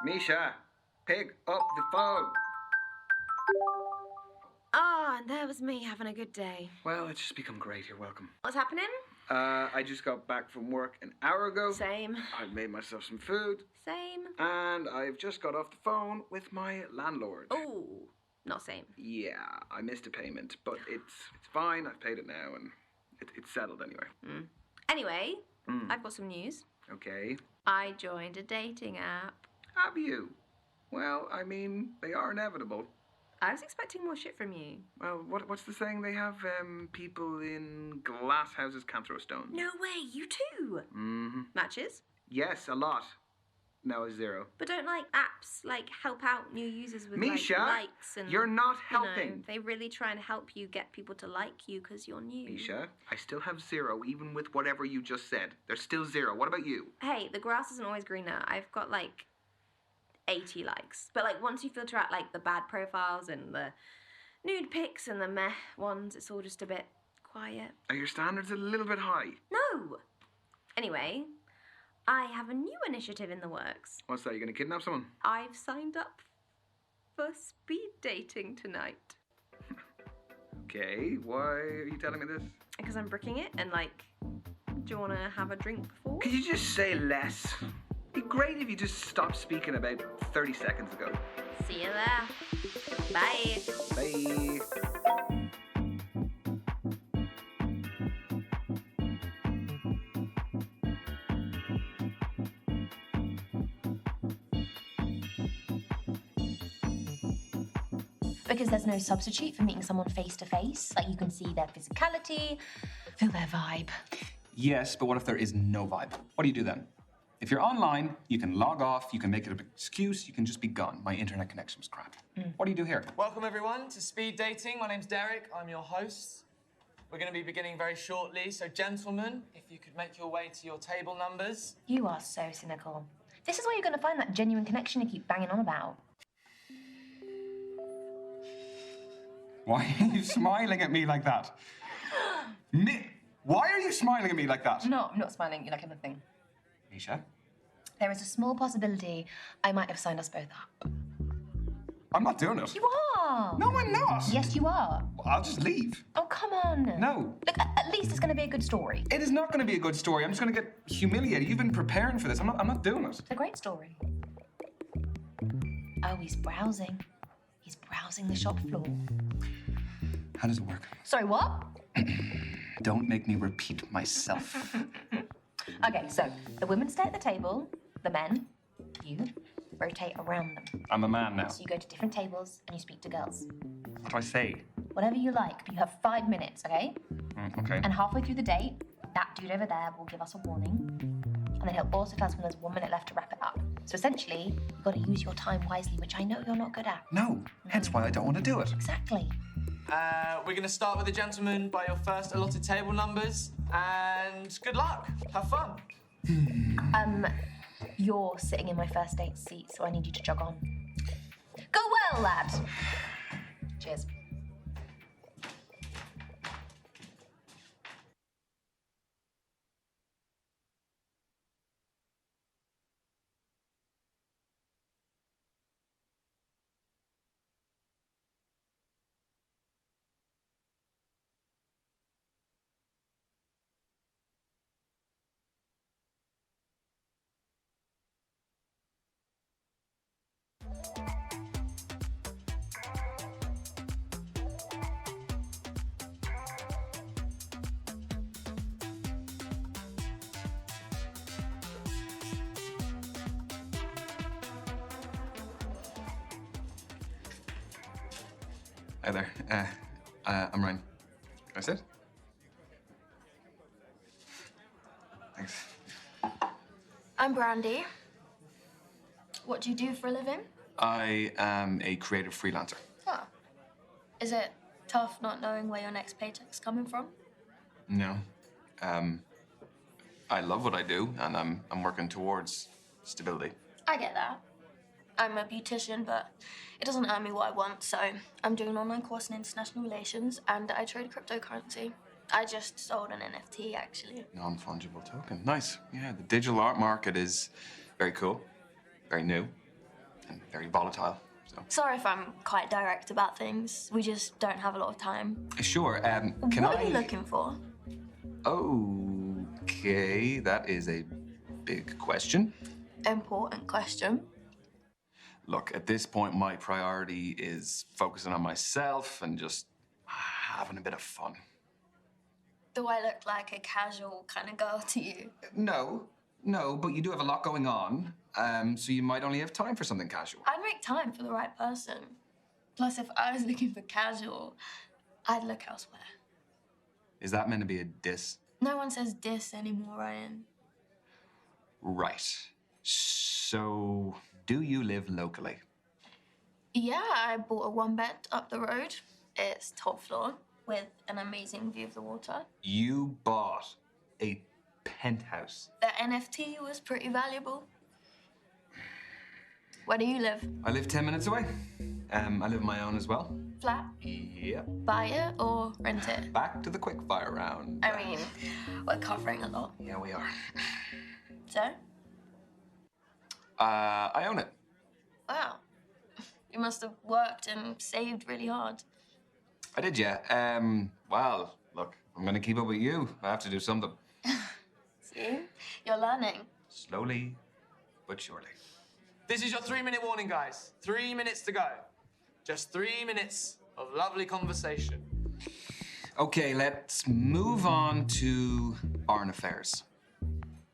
Misha, pick up the phone. Ah, and there was me having a good day. Well, it's just become great. You're welcome. What's happening? I just got back from work an hour ago. Same. I've made myself some food. Same. And I've just got off the phone with my landlord. Oh, not same. Yeah, I missed a payment, but it's fine. I've paid it now, and it's settled anyway. Anyway, I've got some news. Okay. I joined a dating app. Have you? Well, I mean, they are inevitable. I was expecting more shit from you. Well, what's the saying? They have people in glass houses can't throw stones. No way, you too. Mm-hmm. Matches? Yes, a lot. No, 0. But don't apps help out new users with Misha, likes and you're not helping. They really try and help you get people to like you because you're new. Misha, I still have 0 even with whatever you just said. There's still 0. What about you? Hey, the grass isn't always greener. I've got 80 likes. But once you filter out the bad profiles and the nude pics and the meh ones, it's all just a bit quiet. Are your standards a little bit high? No. Anyway, I have a new initiative in the works. What's that? You gonna kidnap someone? I've signed up for speed dating tonight. Okay, why are you telling me this? Because I'm bricking it and do you want to have a drink before? Could you just say less? It'd be great if you just stopped speaking about 30 seconds ago. See you there. Bye. Bye. Because there's no substitute for meeting someone face to face. You can see their physicality, feel their vibe. Yes, but what if there is no vibe? What do you do then? If you're online, you can log off, you can make it an excuse, you can just be gone. My internet connection was crap. What do you do here? Welcome everyone to Speed Dating. My name's Derek, I'm your host. We're going to be beginning very shortly, so gentlemen, if you could make your way to your table numbers. You are so cynical. This is where you're going to find that genuine connection you keep banging on about. Why are you smiling at me like that? Why are you smiling at me like that? No, I'm not smiling at you like anything. Misha? There is a small possibility I might have signed us both up. I'm not doing it. You are! No, I'm not! Yes, you are. I'll just leave. Oh, come on. No. Look, at least it's going to be a good story. It is not going to be a good story. I'm just going to get humiliated. You've been preparing for this. I'm not doing it. It's a great story. Oh, he's browsing. He's browsing the shop floor. How does it work? Sorry, what? Don't make me repeat myself. Okay, so the women stay at the table, the men, you, rotate around them. I'm a man now. So you go to different tables and you speak to girls. What do I say? Whatever you like, but you have 5 minminutes, okay? Okay. And halfway through the date, that dude over there will give us a warning. And then he'll also tell us when there's 1 minute left to wrap it up. So essentially, you've got to use your time wisely, which I know you're not good at. No, hence why I don't want to do it. Exactly. We're going to start with the gentlemen by your first allotted table numbers, and good luck. Have fun. You're sitting in my first date seat, so I need you to jog on. Go well, lad. Cheers. Hi there. I'm Ryan. Can I sit? Thanks. I'm Brandy. What do you do for a living? I am a creative freelancer. Huh. Is it tough not knowing where your next paycheck's coming from? No. I love what I do, and I'm working towards stability. I get that. I'm a beautician, but it doesn't earn me what I want, so I'm doing an online course in international relations, and I trade cryptocurrency. I just sold an NFT, actually. Non-fungible token. Nice. Yeah, the digital art market is very cool, very new. and very volatile. So Sorry if I'm quite direct about things. We just don't have a lot of time. sure. Can What I? are you looking for? Okay, that is a big question. Important question. Look, at this point, my priority is focusing on myself and just having a bit of fun. Do I look like a casual kind of girl to you? No, but you do have a lot going on, so you might only have time for something casual. I'd make time for the right person. Plus, if I was looking for casual, I'd look elsewhere. Is that meant to be a diss? No one says diss anymore, Ryan. Right. So, do you live locally? Yeah, I bought a one-bed up the road. It's top floor with an amazing view of the water. You bought a penthouse. The NFT was pretty valuable. Where do you live? I live 10 minutes away. I live on my own as well. Flat? Yep. Buy it or rent it? Back to the quickfire round. I mean, we're covering a lot. Yeah, we are. So? I own it. Wow. You must have worked and saved really hard. I did, yeah. Well, look, I'm gonna keep up with you. I have to do something. See? You're learning. Slowly, but surely. This is your 3-minute warning, guys. 3 minutes to go. Just 3 minutes of lovely conversation. Okay, let's move on to foreign affairs.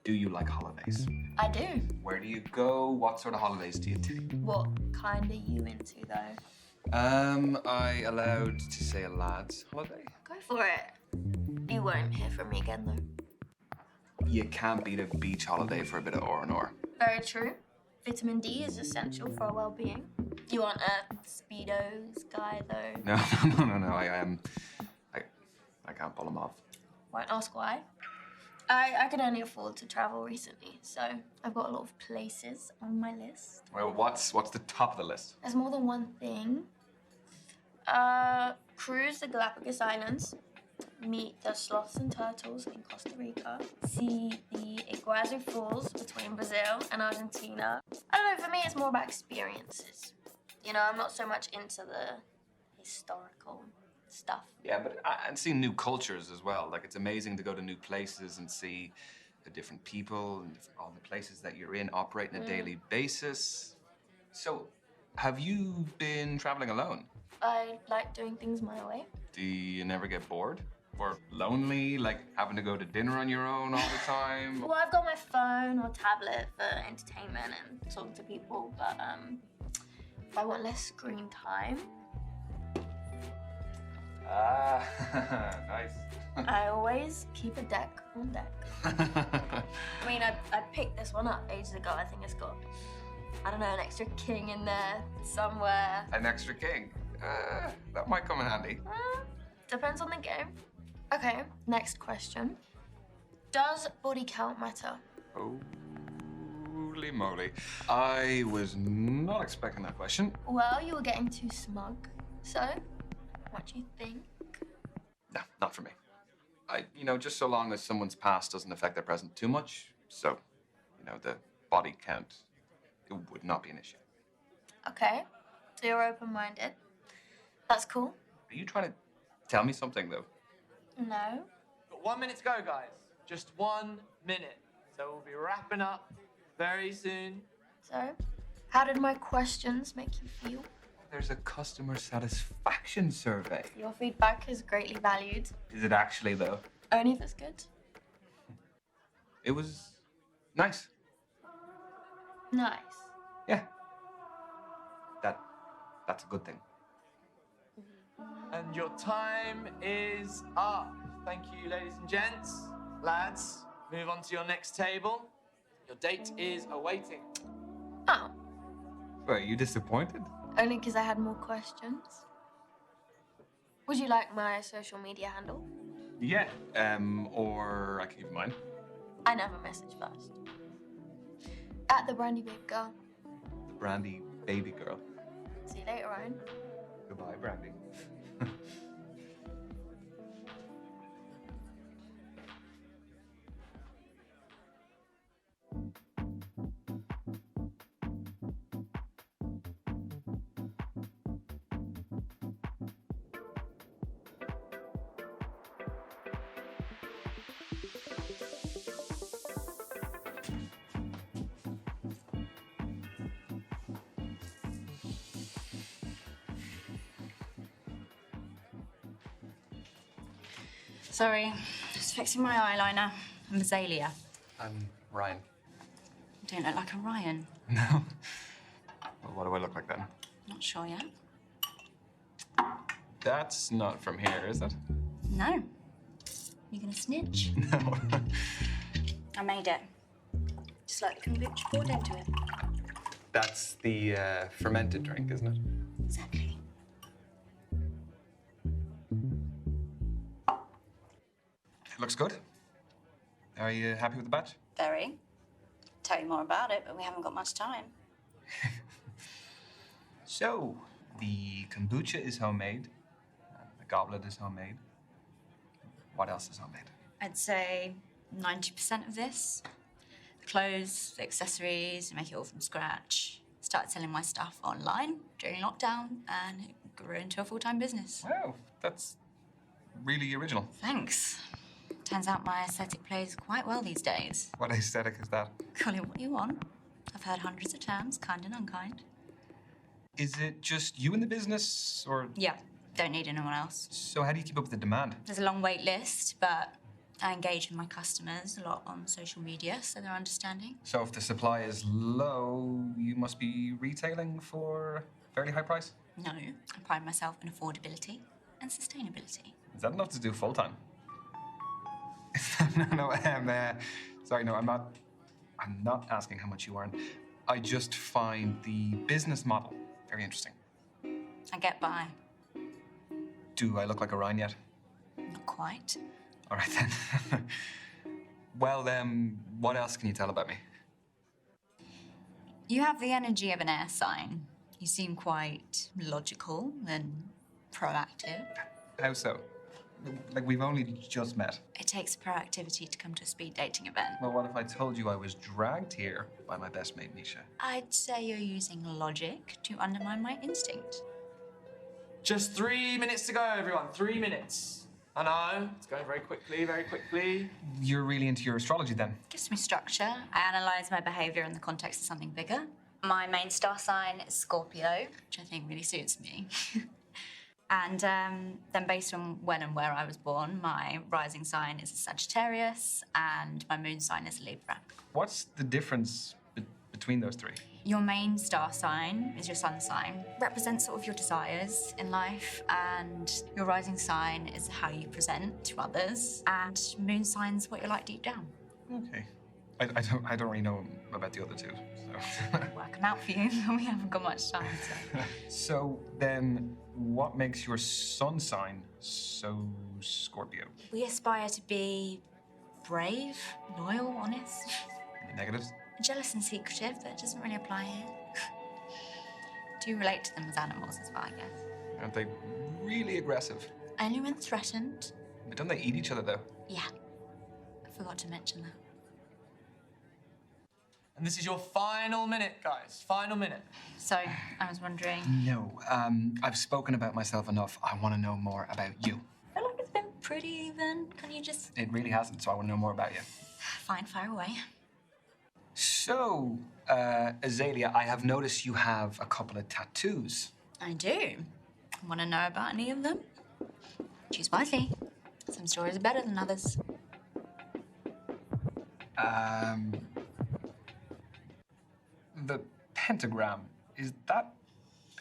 Do you like holidays? I do. Where do you go? What sort of holidays do you take? What kind are you into, though? I allowed to say a lad's holiday? Go for it. You won't hear from me again, though. You can't beat a beach holiday for a bit of R&R. Very true. Vitamin D is essential for our well-being. You aren't a Speedos guy, though. No. I can't pull them off. Won't ask why. I could only afford to travel recently, so I've got a lot of places on my list. Well, what's the top of the list? There's more than one thing. Cruise the Galapagos Islands, meet the sloths and turtles in Costa Rica, see the Iguazu Falls between Brazil and Argentina. I don't know, for me it's more about experiences. You know, I'm not so much into the historical stuff. Yeah, but and seeing new cultures as well. Like, it's amazing to go to new places and see the different people and all the places that you're in operate on a daily basis. So, have you been traveling alone? I like doing things my way. Do you never get bored? Or lonely, like having to go to dinner on your own all the time? Well, I've got my phone or tablet for entertainment and talking to people, but if I want less screen time, Nice. I always keep a deck on deck. I mean, I picked this one up ages ago. I think it's got, I don't know, an extra king in there somewhere. An extra king? That might come in handy. Depends on the game. Okay, next question. Does body count matter? Holy moly. I was not expecting that question. Well, you were getting too smug. So, what do you think? No, not for me. Just so long as someone's past doesn't affect their present too much. So, the body count, it would not be an issue. Okay, so you're open-minded. That's cool. Are you trying to tell me something, though? No. Got 1 minute to go, guys. Just 1 minute. So we'll be wrapping up very soon. So, how did my questions make you feel? There's a customer satisfaction survey. Your feedback is greatly valued. Is it actually, though? Only if it's good. It was nice. Nice. Yeah. That's a good thing. And your time is up. Thank you, ladies and gents. Lads, move on to your next table. Your date is awaiting. Oh, Wait, are you disappointed? only because I had more questions. Would you like my social media handle? Yeah. Or I can give you mine. I never message first. At the Brandy Babe Girl. The Brandy baby girl. See you later, Ryan. Goodbye, Brandy. Sorry, just fixing my eyeliner. I'm Azalea. I'm Ryan. You don't look like a Ryan. No? Well, what do I look like then? Not sure yet. That's not from here, is it? No. You gonna snitch? No. I made it. Just like the kombucha poured into it. That's the fermented drink, isn't it? Exactly. It looks good. Are you happy with the batch? Very. Tell you more about it, but we haven't got much time. So, the kombucha is homemade. The goblet is homemade. What else is homemade? I'd say 90% of this. The clothes, the accessories, I make it all from scratch. Started selling my stuff online during lockdown and it grew into a full-time business. Wow, that's really original. Thanks. Turns out my aesthetic plays quite well these days. What aesthetic is that? Call it what you want. I've heard hundreds of terms, kind and unkind. Is it just you in the business, or...? Yeah, don't need anyone else. So how do you keep up with the demand? There's a long wait list, but I engage with my customers a lot on social media, so they're understanding. So if the supply is low, you must be retailing for a fairly high price? No, I pride myself in affordability and sustainability. Is that enough to do full-time? No, sorry, no, I'm not asking how much you earn. I just find the business model very interesting. I get by. Do I look like a Ryan yet? Not quite. All right, then. Well, what else can you tell about me? You have the energy of an air sign. You seem quite logical and proactive. How so? Like, we've only just met. It takes proactivity to come to a speed dating event. Well, what if I told you I was dragged here by my best mate, Misha? I'd say you're using logic to undermine my instinct. Just 3 minutes to go, everyone. 3 minutes. I know, it's going very quickly, very quickly. You're really into your astrology, then? Gives me structure. I analyse my behaviour in the context of something bigger. My main star sign is Scorpio, which I think really suits me. And then based on when and where I was born, my rising sign is a Sagittarius and my moon sign is a Libra. What's the difference between those three? Your main star sign is your sun sign. Represents sort of your desires in life, and your rising sign is how you present to others, and moon sign's what you're like deep down. Okay. I don't really know about the other two, so... Work them out for you, we haven't got much time, so... So then, what makes your sun sign so Scorpio? We aspire to be brave, loyal, honest. The negatives? Jealous and secretive, but it doesn't really apply here. Do relate to them as animals as well, I guess. Aren't they really aggressive? Only when threatened. But don't they eat each other, though? Yeah. I forgot to mention that. And this is your final minute, guys. Final minute. So, I was wondering... No, I've spoken about myself enough. I want to know more about you. I feel like it's been pretty even. Can you just... It really hasn't, so I want to know more about you. Fine, fire away. So, Azalea, I have noticed you have a couple of tattoos. I do. Want to know about any of them? Choose wisely. Some stories are better than others. The pentagram, is that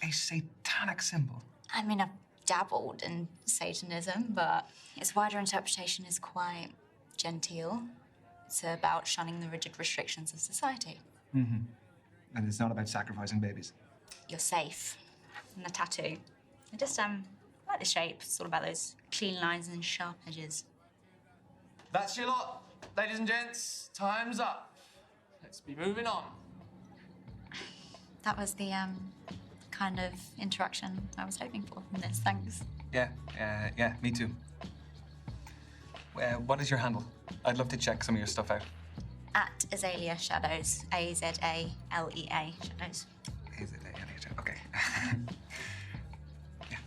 a satanic symbol? I mean, I've dabbled in Satanism, but its wider interpretation is quite genteel. It's about shunning the rigid restrictions of society. Mm-hmm. And it's not about sacrificing babies. You're safe. And the tattoo. I just, like the shape. It's all about those clean lines and sharp edges. That's your lot. Ladies and gents, time's up. Let's be moving on. That was the, kind of interaction I was hoping for from this. Thanks. Yeah, me too. What is your handle? I'd love to check some of your stuff out. At Azalea Shadows. Azalea Shadows. Okay. Yeah.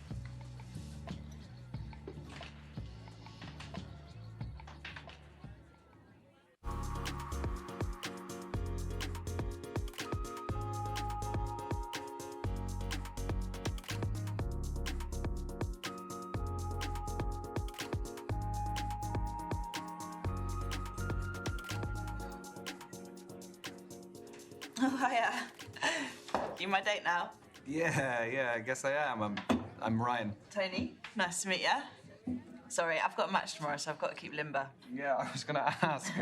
Oh, yeah. You my date now? Yeah, I guess I am. I'm Ryan. Tony, nice to meet you. Sorry, I've got a match tomorrow, so I've got to keep limber. Yeah, I was gonna ask,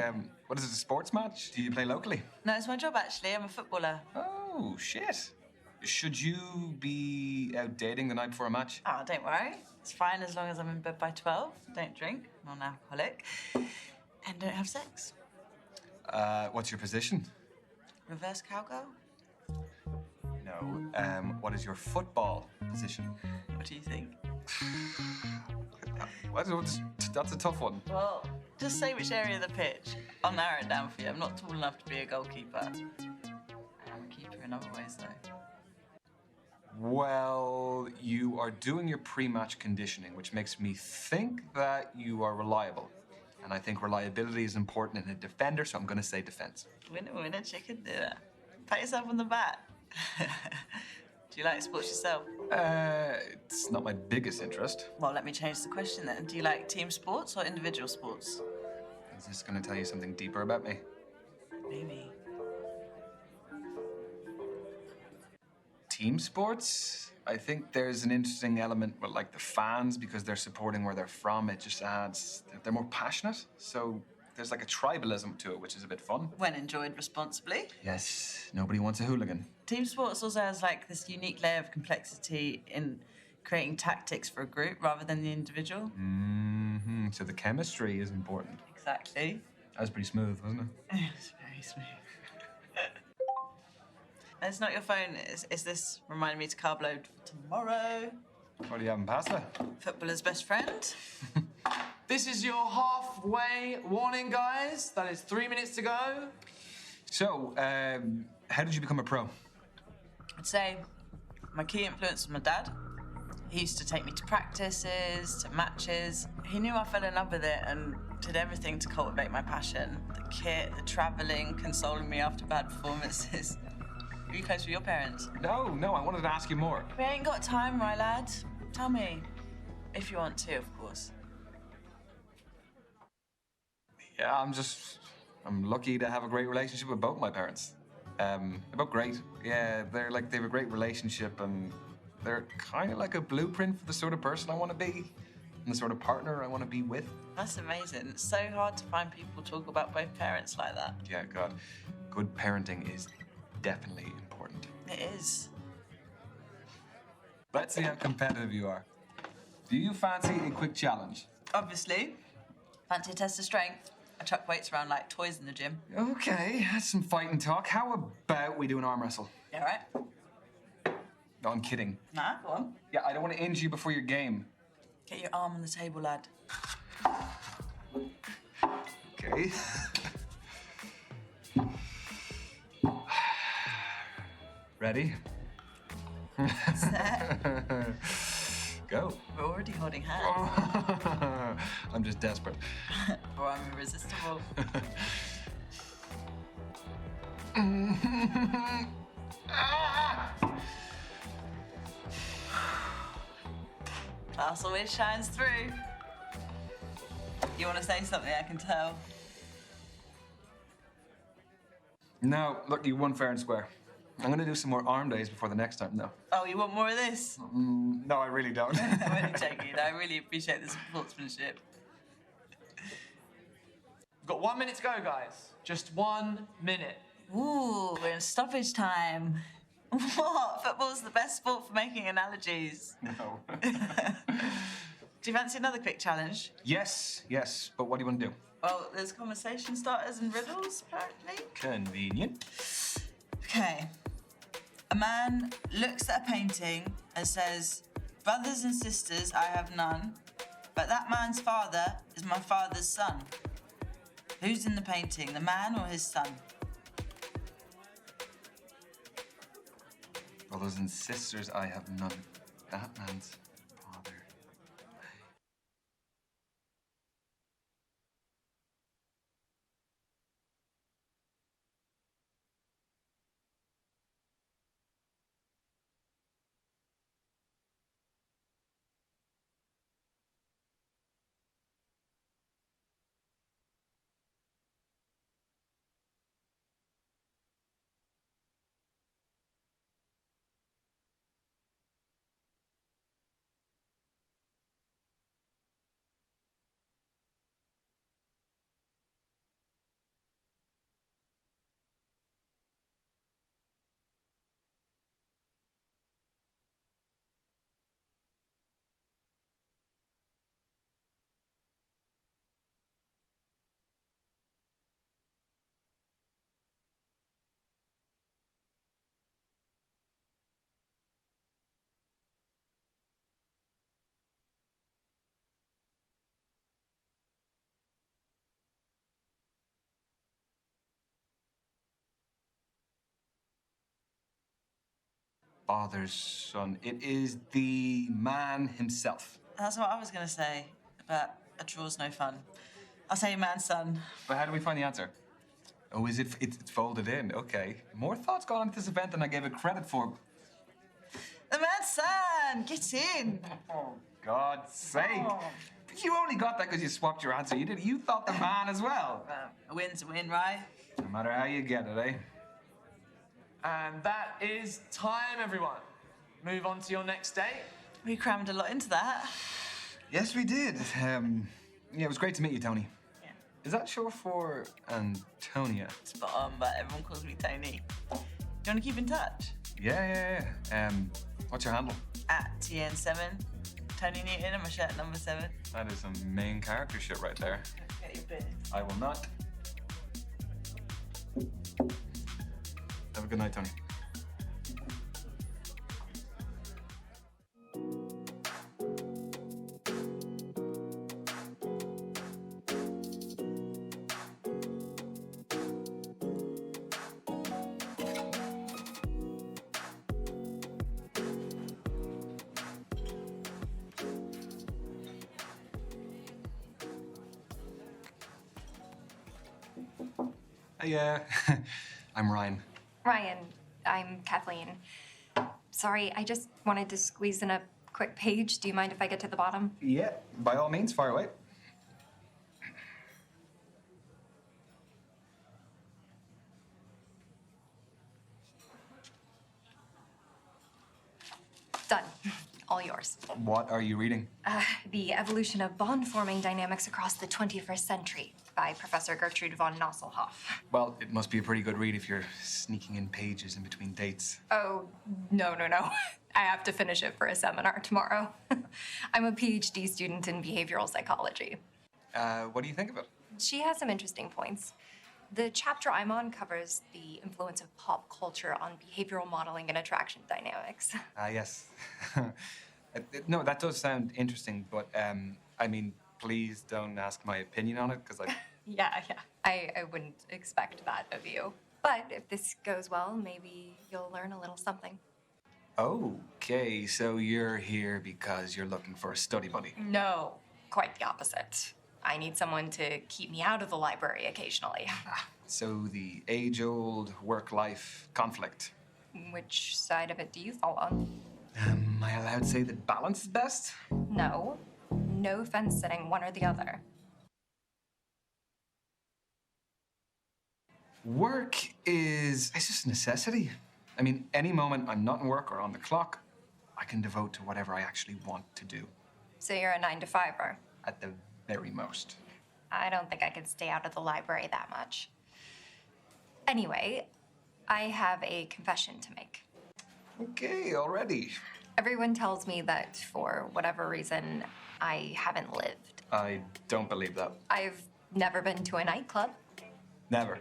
what is it, a sports match? Do you play locally? No, it's my job, actually. I'm a footballer. Oh, shit. Should you be out dating the night before a match? Oh, don't worry. It's fine as long as I'm in bed by 12. Don't drink, non-alcoholic, and don't have sex. What's your position? Reverse cowgirl? No. What is your football position? What do you think? That's a tough one. Well, just say which area of the pitch. I'll narrow it down for you. I'm not tall enough to be a goalkeeper. I am a keeper in other ways, though. Well, you are doing your pre-match conditioning, which makes me think that you are reliable. And I think reliability is important in a defender, so I'm going to say defense. Winner, chicken dinner. Pat yourself on the back. Do you like sports yourself? It's not my biggest interest. Well, let me change the question then. Do you like team sports or individual sports? Is this going to tell you something deeper about me? Maybe. Team sports? I think there's an interesting element with, like, the fans, because they're supporting where they're from. It just adds... They're more passionate, so there's, like, a tribalism to it, which is a bit fun. When enjoyed responsibly. Yes, nobody wants a hooligan. Team sports also has, like, this unique layer of complexity in creating tactics for a group rather than the individual. Mm-hmm. So the chemistry is important. Exactly. That was pretty smooth, wasn't it? It's very smooth. It's not your phone. Is this reminding me to carb load for tomorrow? What are you having pasta? Footballer's best friend. This is your halfway warning, guys. That is 3 minutes to go. So, how did you become a pro? I'd say my key influence was my dad. He used to take me to practices, to matches. He knew I fell in love with it and did everything to cultivate my passion. The kit, the travelling, consoling me after bad performances. Are you close with your parents? No, I wanted to ask you more. We ain't got time, my lad. Tell me. If you want to, of course. Yeah, I'm lucky to have a great relationship with both my parents. They're both great. Yeah, they have a great relationship, and they're kind of like a blueprint for the sort of person I want to be and the sort of partner I want to be with. That's amazing. It's so hard to find people talk about both parents like that. Yeah, God. Good parenting is definitely important. It is. Let's see how competitive you are. Do you fancy a quick challenge? Obviously. Fancy a test of strength. I chuck weights around like toys in the gym. Okay, that's some fighting talk. How about we do an arm wrestle? Yeah, right? No, I'm kidding. Nah, go on. Yeah, I don't want to injure you before your game. Get your arm on the table, lad. Okay. Ready? Set. Go. We're already holding hands. I'm just desperate. Or I'm irresistible. Class always shines through. You want to say something, I can tell. No, look, you won fair and square. I'm going to do some more arm days before the next time, though. Oh, you want more of this? No, I really don't. I'm only joking. I really appreciate the sportsmanship. We've got 1 minute to go, guys. Just 1 minute. Ooh, we're in stoppage time. What? Football's the best sport for making analogies. No. Do you fancy another quick challenge? Yes, but what do you want to do? Well, there's conversation starters and riddles, apparently. Convenient. Okay. A man looks at a painting and says, "Brothers and sisters, I have none, but that man's father is my father's son." Who's in the painting, the man or his son? Brothers and sisters, I have none. That man's father. father's son. It is the man himself. That's what I was going to say, but a draw's no fun. I'll say man's son. But how do we find the answer? Oh, is it's folded in? Okay. More thought's gone into this event than I gave it credit for. The man's son! Get in! Oh, God's sake. But you only got that because you swapped your answer. You thought the man as well. A win's a win, right? No matter how you get it, eh? And that is time, everyone. Move on to your next date. We crammed a lot into that. Yes, we did. Yeah, it was great to meet you, Tony. Yeah. Is that short for Antonia? Spot on, but everyone calls me Tony. Do you want to keep in touch? Yeah. What's your handle? At TN7. Tony Newton and my shirt number 7. That is some main character shit right there. Get your bit. I will not. Have a good night, Tony. Hey, I'm Ryan. Ryan, I'm Kathleen. Sorry, I just wanted to squeeze in a quick page. Do you mind if I get to the bottom? Yeah, by all means, fire away. Done. All yours. What are you reading? The Evolution of Bond-Forming Dynamics Across the 21st Century by Professor Gertrude von Nosselhoff. Well, it must be a pretty good read if you're sneaking in pages in between dates. Oh, no. I have to finish it for a seminar tomorrow. I'm a PhD student in behavioral psychology. What do you think of it? She has some interesting points. The chapter I'm on covers the influence of pop culture on behavioral modeling and attraction dynamics. Yes. No, that does sound interesting, but, I mean, please don't ask my opinion on it, because Yeah. I wouldn't expect that of you. But if this goes well, maybe you'll learn a little something. Okay, so you're here because you're looking for a study buddy. No, quite the opposite. I need someone to keep me out of the library occasionally. So the age-old work-life conflict. Which side of it do you fall on? Am I allowed to say that balance is best? No. No fence sitting, one or the other. Work it's just a necessity. I mean, any moment I'm not in work or on the clock, I can devote to whatever I actually want to do. So you're a 9-to-5-er? At the very most. I don't think I could stay out of the library that much. Anyway, I have a confession to make. Okay, already. Everyone tells me that for whatever reason, I haven't lived. I don't believe that. I've never been to a nightclub. Never.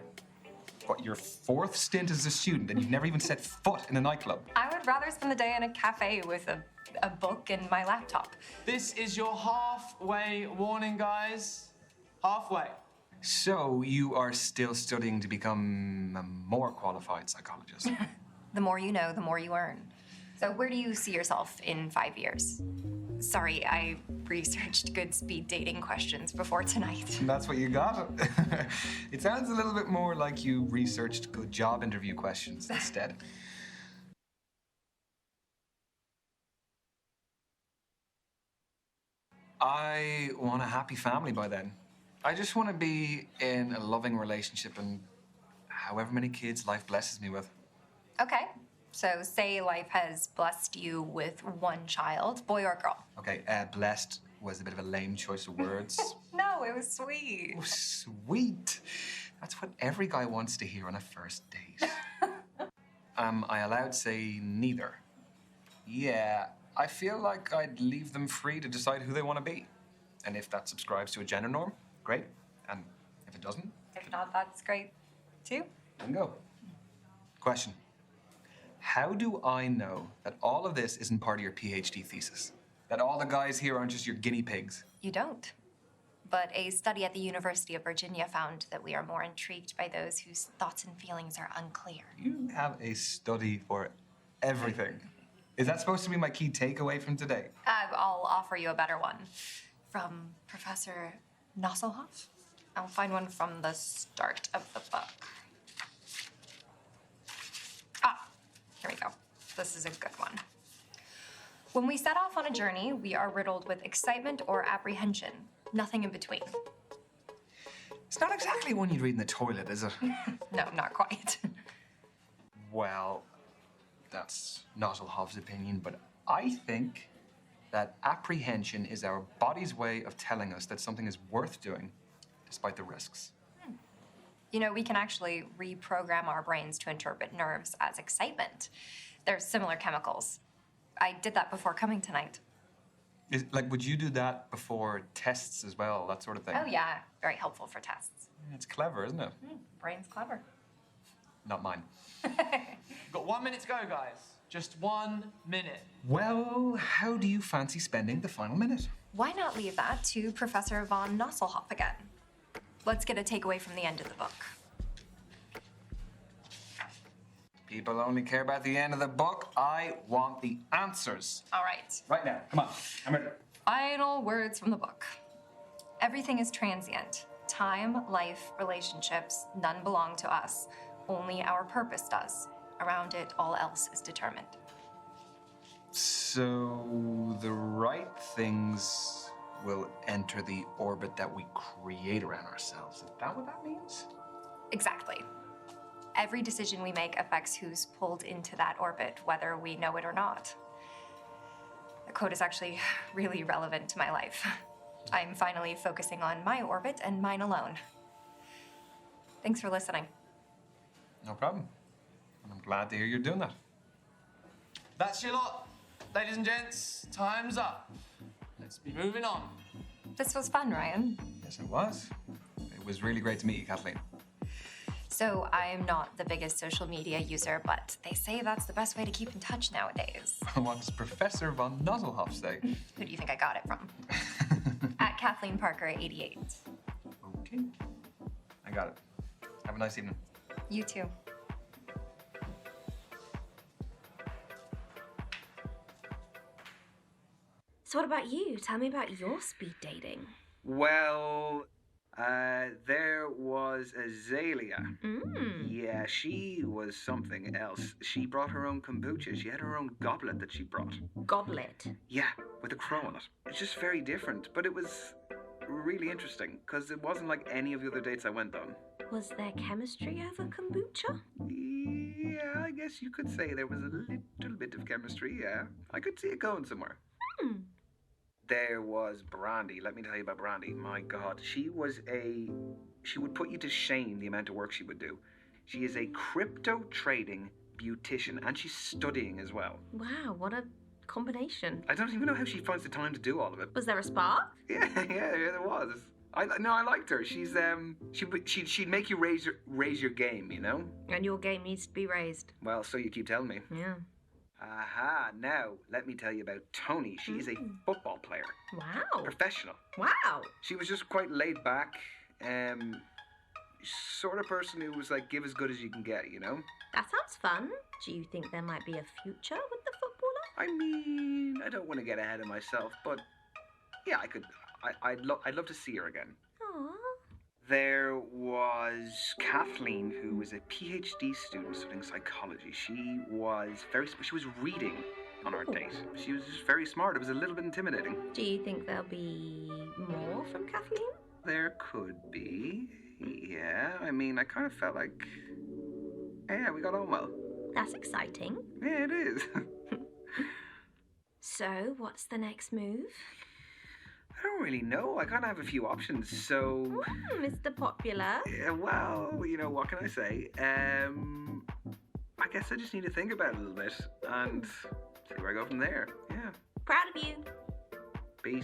What, your 4th stint as a student and you've never even set foot in a nightclub? I would rather spend the day in a cafe with a book and my laptop. This is your halfway warning, guys. Halfway. So you are still studying to become a more qualified psychologist? The more you know, the more you earn. So where do you see yourself in 5 years? Sorry, I researched good speed dating questions before tonight. That's what you got? It sounds a little bit more like you researched good job interview questions instead. I want a happy family by then. I just want to be in a loving relationship and however many kids life blesses me with. Okay, so say life has blessed you with one child, boy or girl. Okay, blessed was a bit of a lame choice of words. No, it was sweet. Oh, sweet. That's what every guy wants to hear on a first date. Am I allowed to say neither? Yeah, I feel like I'd leave them free to decide who they want to be. And if that subscribes to a gender norm, great. And if it doesn't? If not, that's great, too. Bingo. Question. How do I know that all of this isn't part of your PhD thesis? That all the guys here aren't just your guinea pigs? You don't. But a study at the University of Virginia found that we are more intrigued by those whose thoughts and feelings are unclear. You have a study for everything. Is that supposed to be my key takeaway from today? I'll offer you a better one. From Professor Nosselhoff. I'll find one from the start of the book. Ah, here we go. This is a good one. When we set off on a journey, we are riddled with excitement or apprehension. Nothing in between. It's not exactly one you'd read in the toilet, is it? No, not quite. Well, that's Nosselhoff's opinion, but I think that apprehension is our body's way of telling us that something is worth doing, despite the risks. You know, we can actually reprogram our brains to interpret nerves as excitement. They're similar chemicals. I did that before coming tonight. Would you do that before tests as well, that sort of thing? Oh, yeah. Very helpful for tests. It's clever, isn't it? Brain's clever. Not mine. We've got 1 minute to go, guys. Just 1 minute. Well, how do you fancy spending the final minute? Why not leave that to Professor von Nosselhoff again? Let's get a takeaway from the end of the book. People only care about the end of the book. I want the answers. All right. Right now, come on. I'm ready. Final words from the book. Everything is transient. Time, life, relationships, none belong to us. Only our purpose does. Around it, all else is determined. So the right things will enter the orbit that we create around ourselves. Is that what that means? Exactly. Every decision we make affects who's pulled into that orbit, whether we know it or not. The quote is actually really relevant to my life. I'm finally focusing on my orbit and mine alone. Thanks for listening. No problem. And I'm glad to hear you're doing that. That's your lot. Ladies and gents, time's up. Let's be moving on. This was fun, Ryan. Yes, it was. It was really great to meet you, Kathleen. So I'm not the biggest social media user, but they say that's the best way to keep in touch nowadays. What does Professor von Nosselhoff say? Who do you think I got it from? At Kathleen Parker 88. Okay. I got it. Have a nice evening. You too. So what about you? Tell me about your speed dating. Well, there was Azalea. Yeah, she was something else. She brought her own kombucha. She had her own goblet that she brought. Goblet. Yeah, with a crow on it. It's just very different, but it was really interesting because it wasn't like any of the other dates I went on. Was there chemistry over kombucha? Yeah, I guess you could say there was a little bit of chemistry, yeah. I could see it going somewhere. There was Brandy. Let me tell you about Brandy. My God, she would put you to shame the amount of work she would do. She is a crypto trading beautician and she's studying as well. Wow, what a combination. I don't even know how she finds the time to do all of it. Was there a spark? Yeah, there was. I liked her. She'd make you raise your game, you know? And your game needs to be raised. Well, so you keep telling me. Yeah. Aha, now let me tell you about Tony. She is a football player. Wow. Professional. Wow. She was just quite laid back, sort of person who was like, give as good as you can get, you know? That sounds fun. Do you think there might be a future with the footballer? I mean, I don't want to get ahead of myself, but yeah, I'd love to see her again. Aww. There was Kathleen, who was a PhD student studying psychology. She was reading on our date. She was just very smart. It was a little bit intimidating. Do you think there'll be more from Kathleen? There could be. Yeah, I mean, I kind of felt like, yeah, we got on well. That's exciting. Yeah, it is. So, what's the next move? I don't really know. I kind of have a few options, so... Mr. Popular. Yeah, well, you know, what can I say? I guess I just need to think about it a little bit and see where I go from there. Yeah. Proud of you. Peace.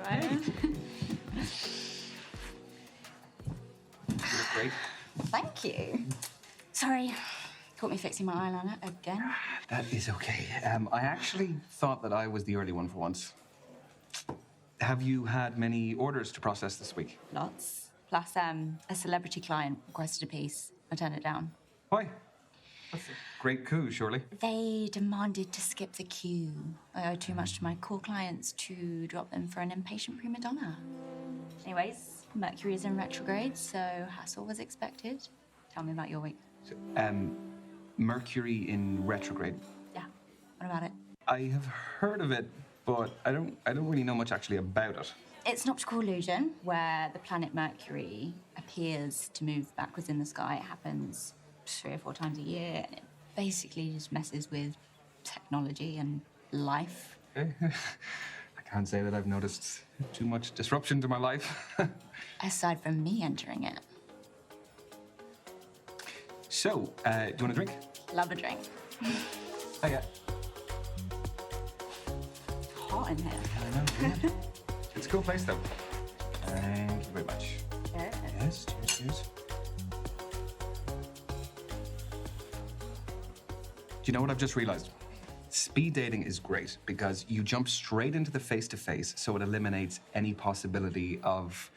Ryan. You look great. Thank you. Sorry, caught me fixing my eyeliner again. That is okay. I actually thought that I was the early one for once. Have you had many orders to process this week? Lots. Plus, a celebrity client requested a piece. I turned it down. Why? That's a great coup, surely. They demanded to skip the queue. I owe too much to my core clients to drop them for an impatient prima donna. Anyways, Mercury is in retrograde, so hassle was expected. Tell me about your week. So, Mercury in retrograde. Yeah, what about it? I have heard of it, but I don't really know much actually about it. It's an optical illusion where the planet Mercury appears to move backwards in the sky. It happens 3 or 4 times a year, and it basically just messes with technology and life. Okay. I can't say that I've noticed too much disruption to my life. Aside from me entering it. So, do you want a drink? Love a drink. Oh, yeah. Hot in here. I know, yeah. It's a cool place, though. Thank you very much. Yeah. Yes, cheers, cheers. Do you know what I've just realized? Speed dating is great because you jump straight into the face-to-face, so it eliminates any possibility of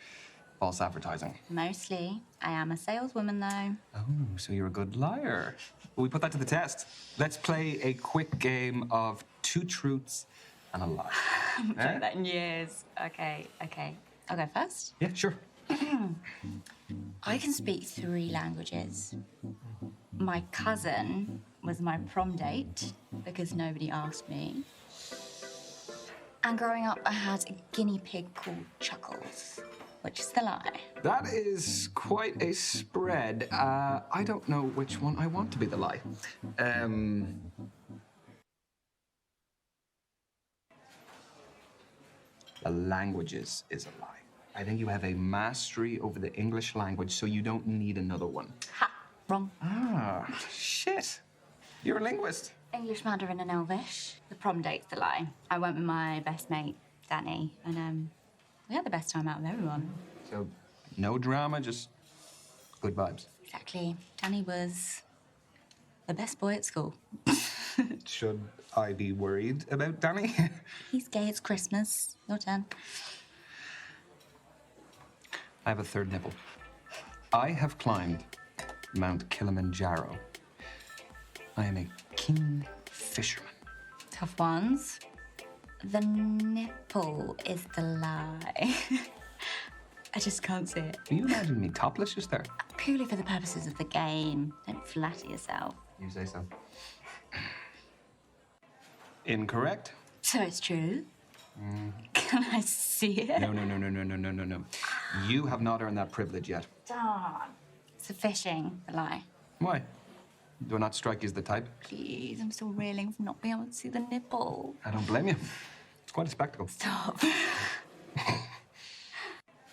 false advertising. Mostly. I am a saleswoman, though. Oh, so you're a good liar. Well, we put that to the test. Let's play a quick game of 2 truths and a lie. I haven't played that in years. Okay. I'll go first. Yeah, sure. I can speak 3 languages. My cousin was my prom date because nobody asked me. And growing up, I had a guinea pig called Chuckles, which is the lie. That is quite a spread. I don't know which one I want to be the lie. The languages is a lie. I think you have a mastery over the English language, so you don't need another one. Ha! Wrong. Ah, shit. You're a linguist. English, Mandarin, and Elvish. The prom date's the lie. I went with my best mate, Danny, and we had the best time out of everyone. So, no drama, just good vibes. Exactly. Danny was the best boy at school. Should I be worried about Danny? He's gay, it's Christmas. Your turn. I have a third nipple. I have climbed Mount Kilimanjaro. I am a king fisherman. Tough ones. The nipple is the lie. I just can't see it. Can you imagine me topless just there? Purely for the purposes of the game. Don't flatter yourself. You say so. Incorrect. So it's true? Can I see it? No. You have not earned that privilege yet. Darn. It's a fishing, the lie. Why? Do I not strike you as the type? Please, I'm still reeling from not being able to see the nipple. I don't blame you. It's quite a spectacle. Stop.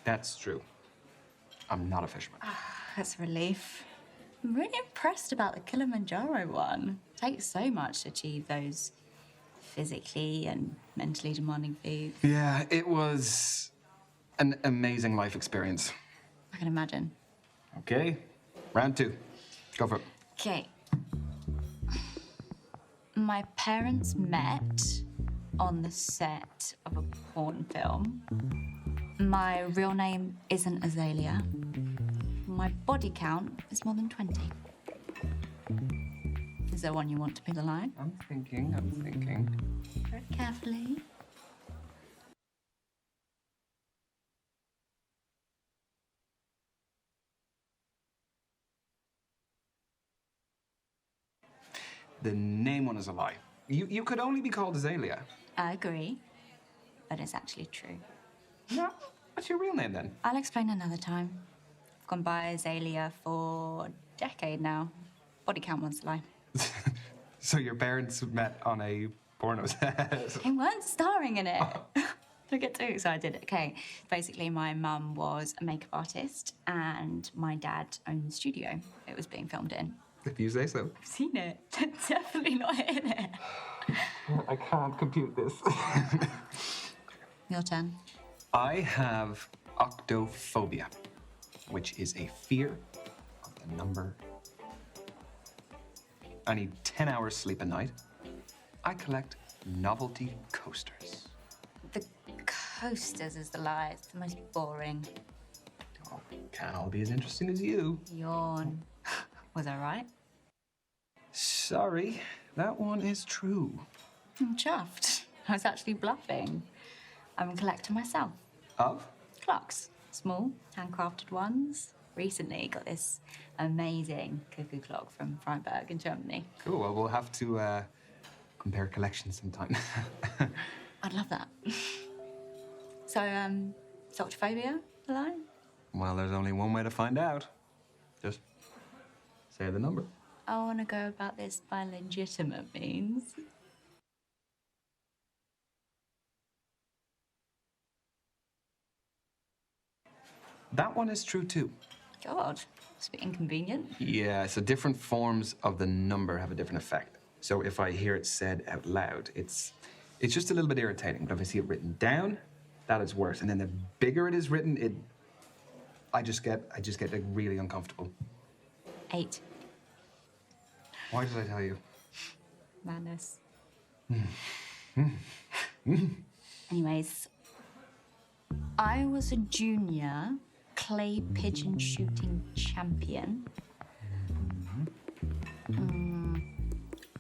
That's true. I'm not a fisherman. That's a relief. I'm really impressed about the Kilimanjaro one. It takes so much to achieve those physically and mentally demanding feats. Yeah, it was an amazing life experience. I can imagine. Okay, round 2. Go for it. Okay. My parents met on the set of a porn film. My real name isn't Azalea. My body count is more than 20. Is there one you want to be the lie? I'm thinking. Very carefully. The name one is a lie. You could only be called Azalea. I agree, but it's actually true. No, what's your real name then? I'll explain another time. I've gone by Azalea for a decade now. Body count one's a lie. So your parents met on a porno set? They weren't starring in it. Don't get too excited. Okay, basically my mum was a makeup artist and my dad owned the studio it was being filmed in. If you say so. I've seen it. They're definitely not in it. I can't compute this. Your turn. I have octophobia, which is a fear of the number. I need 10 hours sleep a night. I collect novelty coasters. The coasters is the lie. It's the most boring. Oh, can't all be as interesting as you. Yawn. Was I right? Sorry, that one is true. I'm chuffed. I was actually bluffing. I'm a collector myself. Of? Clocks. Small, handcrafted ones. Recently got this amazing cuckoo clock from Freiburg in Germany. Cool, well, we'll have to compare collections sometime. I'd love that. So, is octophobia a lie? Well, there's only one way to find out. Just say the number. I want to go about this by legitimate means. That one is true, too. God, it's a bit inconvenient. Yeah, so different forms of the number have a different effect. So if I hear it said out loud, it's just a little bit irritating. But if I see it written down, that is worse. And then the bigger it is written, I just get like really uncomfortable. 8. Why did I tell you? Madness. Anyways, I was a junior clay pigeon shooting champion.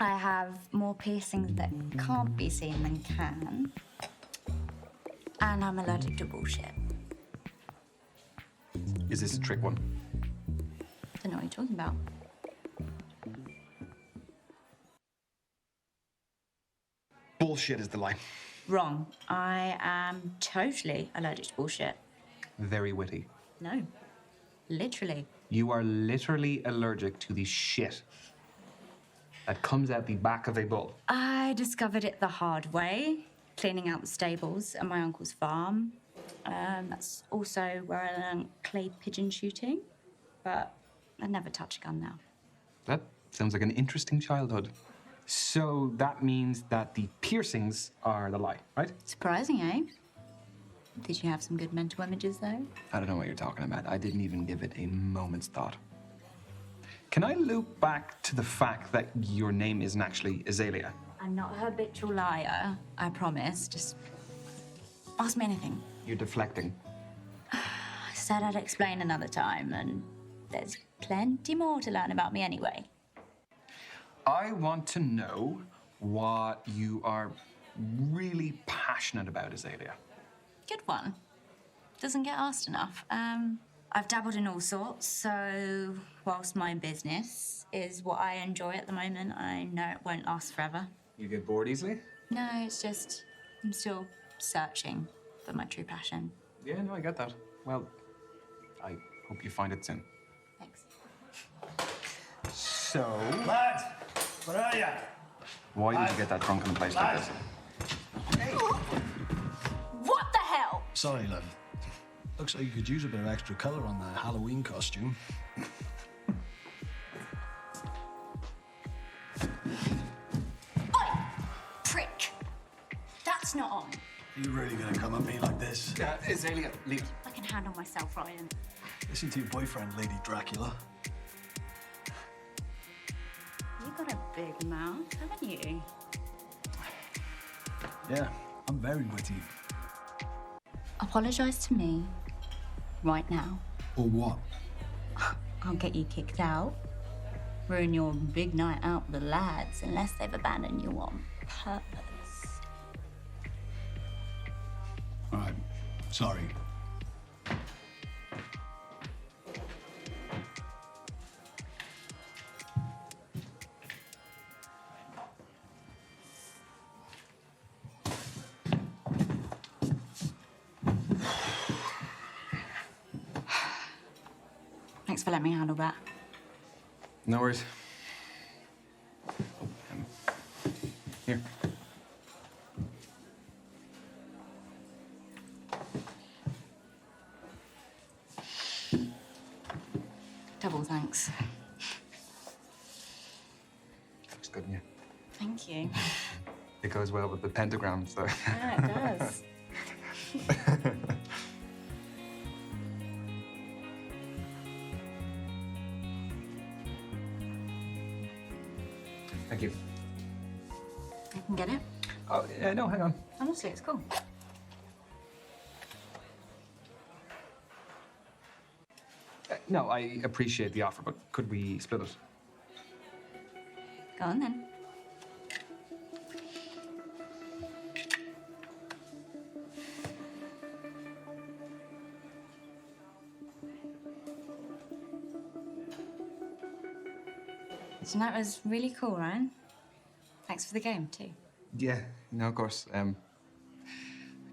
I have more piercings that can't be seen than can. And I'm allergic to bullshit. Is this a trick one? Don't know what you're talking about. Bullshit is the lie. Wrong. I am totally allergic to bullshit. Very witty. No. Literally. You are literally allergic to the shit that comes out the back of a bull. I discovered it the hard way, cleaning out the stables at my uncle's farm. That's also where I learned clay pigeon shooting, but I never touch a gun now. That sounds like an interesting childhood. So that means that the piercings are the lie, right? Surprising, eh? Did you have some good mental images, though? I don't know what you're talking about. I didn't even give it a moment's thought. Can I loop back to the fact that your name isn't actually Azalea? I'm not a habitual liar, I promise. Just ask me anything. You're deflecting. I said I'd explain another time, and there's plenty more to learn about me anyway. I want to know what you are really passionate about, Azalea. Good one. Doesn't get asked enough. I've dabbled in all sorts, so whilst my business is what I enjoy at the moment, I know it won't last forever. You get bored easily? No, it's just I'm still searching for my true passion. Yeah, no, I get that. Well, I hope you find it soon. Thanks. So... Lads, where are you? Why did you get that drunk in a place like this? What the hell? Sorry, love. Looks like you could use a bit of extra colour on the Halloween costume. Oi! Prick! That's not on. Are you really gonna come at me like this? Azalea, leave. I can handle myself, Ryan. Listen to your boyfriend, Lady Dracula. You got a big mouth, haven't you? Yeah, I'm very witty. Apologise to me right now. Or what? I'll get you kicked out. Ruin your big night out with the lads unless they've abandoned you on purpose. All right, sorry. Thanks for letting me handle that. No worries. Here. Double thanks. Looks good on you. Thank you. It goes well with the pentagram, so. Yeah, it does. Thank you. I can get it. Oh, no, hang on. Honestly, it's cool. No, I appreciate the offer, but could we split it? Go on then. Tonight was really cool, Ryan. Thanks for the game, too. Yeah, no, of course.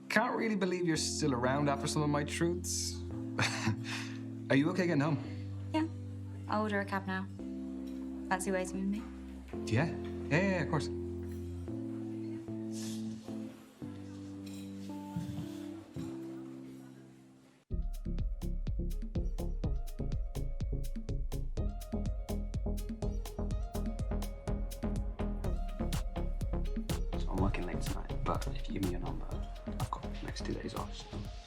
Can't really believe you're still around after some of my truths. Are you okay getting home? Yeah. I'll order a cab now. Fancy waiting with me? Yeah, of course. So I'm working late tonight, but if you give me your number, I've got the next 2 days off. So.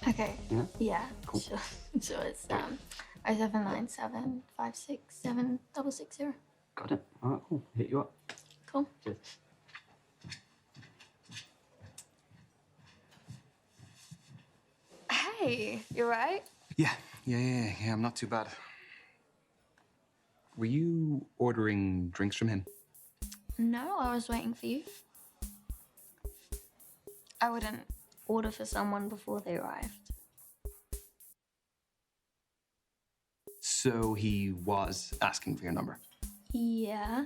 Okay. Yeah? Yeah. Cool. Sure. So it's 0797 567 660. Got it. All right, cool. Hit you up. Cool. Cheers. Hey, you right? Yeah, I'm not too bad. Were you ordering drinks from him? No, I was waiting for you. I wouldn't order for someone before they arrived. So he was asking for your number? Yeah.